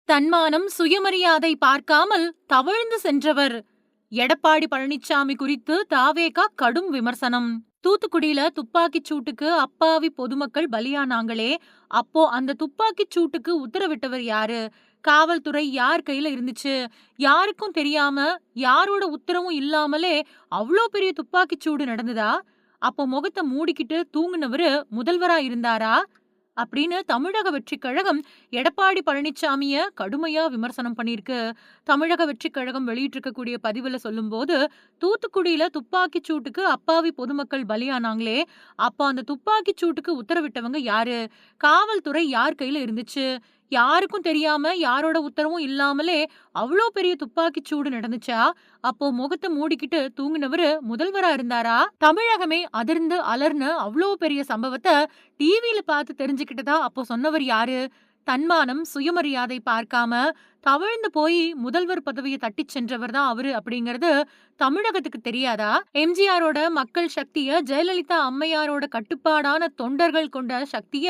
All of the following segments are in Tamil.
தன்மானம், சுயமரியாதை பார்க்காமல் தவழ்ந்து சென்றவர். எடப்பாடி பழனிசாமி குறித்து தாவேகா கடும் விமர்சனம். தூத்துக்குடியில துப்பாக்கிச் சூட்டுக்கு அப்பாவி பொதுமக்கள் பலியானாங்களே, அப்போ அந்த துப்பாக்கிச் சூட்டுக்கு உத்தரவிட்டவர் யாரு? காவல்துறை யார் கையில இருந்துச்சு? யாருக்கும் தெரியாம, யாரோட உத்தரவும் இல்லாமலே அவ்ளோ பெரிய துப்பாக்கிச் சூடு நடந்ததா? அப்போ முகத்த மூடிக்கிட்டு தூங்குனவரு முதல்வரா இருந்தாரா? அப்படின்னு தமிழக வெற்றிக் கழகம் எடப்பாடி பழனிசாமிய கடுமையா விமர்சனம் பண்ணிருக்கு. தமிழக வெற்றிக் கழகம் வெளியிட்டிருக்கக்கூடிய பதிவுல சொல்லும்போது, தூத்துக்குடியில துப்பாக்கிச் சூட்டுக்கு அப்பாவி பொதுமக்கள் பலியானாங்களே, அப்ப அந்த துப்பாக்கிச் சூட்டுக்கு உத்தரவிட்டவங்க யாரு? காவல்துறை யார் கையில இருந்துச்சு? யாருக்கும் தெரியாம, யாரோட உத்தரவும் இல்லாமலே அவ்ளோ பெரிய துப்பாக்கிச் சூடு நடந்துச்சா? அப்போ முகத்த மூடிக்கிட்டு தூங்குனவரு முதல்வரா இருந்தாரா? தமிழகமே அதிர்ந்து அலர்ன அவ்ளோ பெரிய சம்பவத்த டிவில பார்த்து தெரிஞ்சுக்கிட்டதா அப்போ சொன்னவர் யாரு? தன்மானம், சுயமரியாதை பார்க்காம தவழ்ந்து போய் முதல்வர் பதவியை தட்டிச் சென்றவர் தான் அவரு அப்படிங்கிறது தமிழகத்துக்கு தெரியாதா? எம்ஜிஆரோட மக்கள் சக்திய, ஜெயலலிதா அம்மையாரோட கட்டுப்பாடான தொண்டர்கள் கொண்ட சக்திய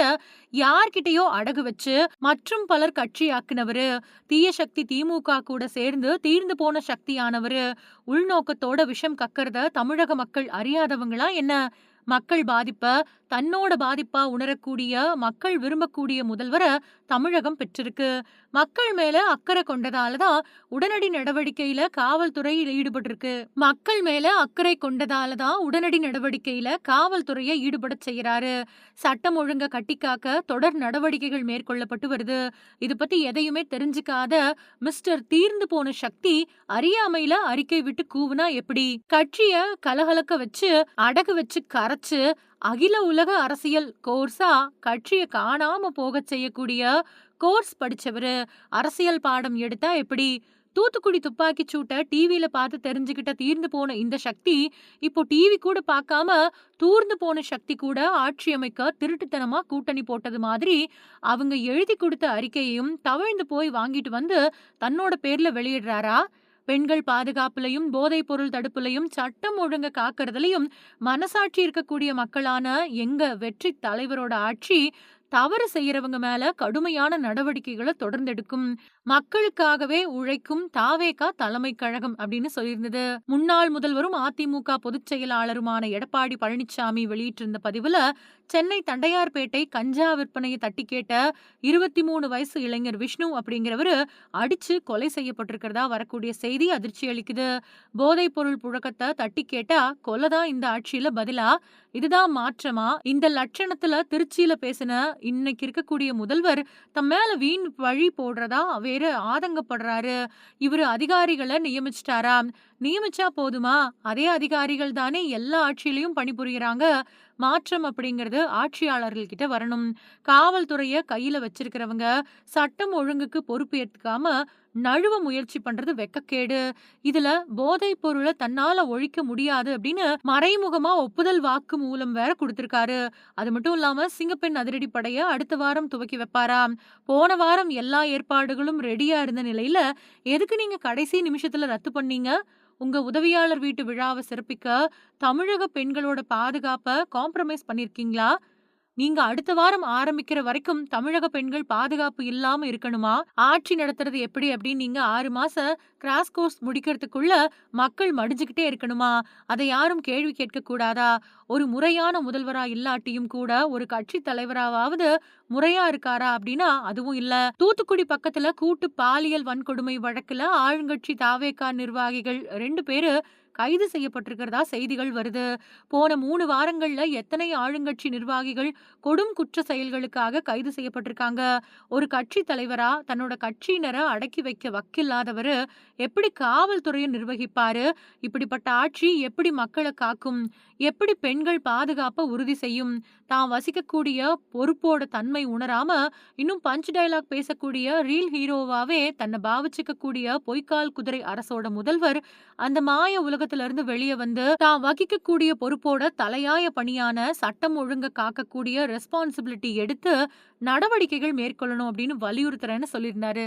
யார்கிட்டயோ அடகு வச்சு மற்றும் பலர் கட்சியாக்குனவரு. தீய சக்தி திமுக கூட சேர்ந்து தீர்ந்து போன சக்தியானவரு. உள்நோக்கத்தோட விஷம் கக்கறத தமிழக மக்கள் அறியாதவங்களா என்ன? மக்கள் பாதிப்ப தன்னோட பாதிப்பா உணரக்கூடிய, மக்கள் விரும்பக்கூடிய முதல்வர தமிழகம் பெற்றிருக்கு. மக்கள் மேல அக்கறை கொண்டதால தான் உடனடி நடவடிக்கையில காவல்துறையில் ஈடுபட்டிருக்கு. மக்கள் மேல அக்கறை கொண்டதால தான் உடனடி நடவடிக்கையில காவல்துறையை ஈடுபட செய்யறாரு. சட்டம் ஒழுங்க கட்டிக்காக்க தொடர் நடவடிக்கைகள் மேற்கொள்ளப்பட்டு வருது. இது பத்தி எதையுமே தெரிஞ்சுக்காத மிஸ்டர் தீர்ந்து போன சக்தி அறியாமையில அறிக்கை விட்டு கூவுனா எப்படி? கட்சிய கலகலக்க வச்சு, அடகு வச்சு கரைச்சு, அகில உலக அரசியல் கோர்ஸா கட்சிய காணாம போகச் செய்யக்கூடிய கோர்ஸ் படிச்சவரு. அரசியல் பாடம் எடுத்தா எப்படி? தூத்துக்குடி துப்பாக்கிச் சூட்ட டிவில பார்த்து தெரிஞ்சுக்கிட்ட தீர்ந்து போன இந்த சக்தி, இப்போ டிவி கூட பார்க்காம தூர்ந்து போன சக்தி கூட ஆட்சி அமைக்க திருட்டுத்தனமா கூட்டணி போட்டது மாதிரி அவங்க எழுதி கொடுத்த அறிக்கையையும் தவழ்ந்து போய் வாங்கிட்டு வந்து தன்னோட பேர்ல வெளியிடுறாரா? பெண்கள் பாதுகாப்புலையும், போதைப் பொருள் தடுப்புலையும், சட்டம் ஒழுங்க காக்கறதுலயும் மனசாட்சி இருக்கக்கூடிய மக்களான எங்க வெற்றி தலைவரோட ஆட்சி தவறு செய்யறவங்க மேல கடுமையான நடவடிக்கைகளை தொடர்ந்து எடுக்கும். மக்களுக்காகவே உழைக்கும் தாவேகா தலைமை கழகம் அப்படின்னு சொல்லியிருந்தது. முன்னாள் முதல்வரும் அதிமுக பொதுச் செயலாளருமான எடப்பாடி பழனிசாமி வெளியிட்டிருந்த பதிவுல, சென்னை தண்டையார்பேட்டை கஞ்சா விற்பனையை தட்டி கேட்ட 23 வயசு இளைஞர் விஷ்ணு அப்படிங்கிறவரு அடிச்சு கொலை செய்யப்பட்டிருக்கிறதா வரக்கூடிய செய்தி அதிர்ச்சி அளிக்குது. போதைப் பொருள் புழக்கத்தை தட்டி கேட்டா கொலைதான் இந்த ஆட்சியில பதிலா? இதுதான் மாற்றமா? இந்த லட்சணத்துல திருச்சியில பேசின இன்னைக்கு இருக்கக்கூடிய முதல்வர் தம் மேல வீண் பழி போடுறதா வேற ஆதங்கப்படுறாரு. இவரு அதிகாரிகளை நியமிச்சிட்டாரா? நியமிச்சா போதுமா? அதே அதிகாரிகள் தானே எல்லா ஆட்சியிலயும் பணிபுரியறாங்க. மாற்றம் அப்படிங்கிறது ஆட்சியாளர்கள் கிட்ட வரணும். காவல்துறைய கையில வச்சிருக்கிறவங்க சட்டம் ஒழுங்குக்கு பொறுப்பு ஏத்துக்காம நழுவ முயற்சி பண்றது வெக்கக்கேடு. இதுல போதைப் பொருளை தன்னால ஒழிக்க முடியாது அப்படின்னு மறைமுகமா ஒப்புதல் வாக்கு மூலம் வேற கொடுத்திருக்காரு. அது மட்டும் இல்லாம சிங்கப்பெண் அதிரடி படைய அடுத்த வாரம் துவக்கி வைப்பாராம். போன வாரம் எல்லா ஏற்பாடுகளும் ரெடியா இருந்த நிலையில எதுக்கு நீங்க கடைசி நிமிஷத்துல ரத்து பண்ணீங்க? உங்க உதவியாளர் வீட்டு விழாவை சிறப்பிக்க தமிழக பெண்களோட பாதுகாப்ப காம்ப்ரமைஸ் பண்ணிருக்கீங்களா? நீங்க அடுத்த வாரம் ஆரம்பிக்கிற வரைக்கும் தமிழக பெண்கள் பாதுகாப்பு இல்லாம இருக்கணுமா? ஆட்சி நடத்துறது எப்படி அப்படின்னு நீங்க 6 மாச கிராஸ் கோர்ஸ் முடிக்கிறதுக்குள்ள மக்கள் மடிஞ்சுகிட்டே இருக்கணுமா? அதை யாரும் கேள்வி கேட்க கூடாதா? ஒரு முறையான முதல்வரா இல்லாட்டியும் கூட ஒரு கட்சி தலைவராவது முறையா இருக்காரா அப்படின்னா அதுவும் இல்ல. தூத்துக்குடி பக்கத்துல கூட்டு பாலியல் வன்கொடுமை வழக்குல ஆளுங்கட்சி தாவேகா நிர்வாகிகள் 2 பேரு கைது செய்யப்பட்டிருக்கிறதா செய்திகள் வருது. போன 3 வாரங்கள்ல எத்தனை ஆளுங்கட்சி நிர்வாகிகள் கொடும் குற்ற செயல்களுக்காக கைது செய்யப்பட்டிருக்காங்க. ஒரு கட்சி தலைவரா தன்னோட கட்சியினரை அடக்கி வைக்க வக்கில்லாதவரு எப்படி காவல்துறையை நிர்வகிப்பாரு? இப்படிப்பட்ட ஆட்சி எப்படி மக்களை காக்கும்? எப்படி பெண்கள் பாதுகாப்ப உறுதி செய்யும்? தான் வசிக்கக்கூடிய பொறுப்போட தன்மை உணராம இன்னும் பஞ்ச் டயலாக் பேசக்கூடிய ரீல் ஹீரோவாவே தன்னை பாவிச்சுக்க கூடிய பொய்க்கால் குதிரை அரசோட முதல்வர் அந்த மாய உலகத்துல இருந்து வெளியே வந்து தான் வகிக்கக்கூடிய பொறுப்போட தலையாய பணியான சட்டம் ஒழுங்க காக்கக்கூடிய ரெஸ்பான்சிபிலிட்டி எடுத்து நடவடிக்கைகள் மேற்கொள்ளணும் அப்படின்னு வலியுறுத்துறேன்னு சொல்லியிருந்தாரு.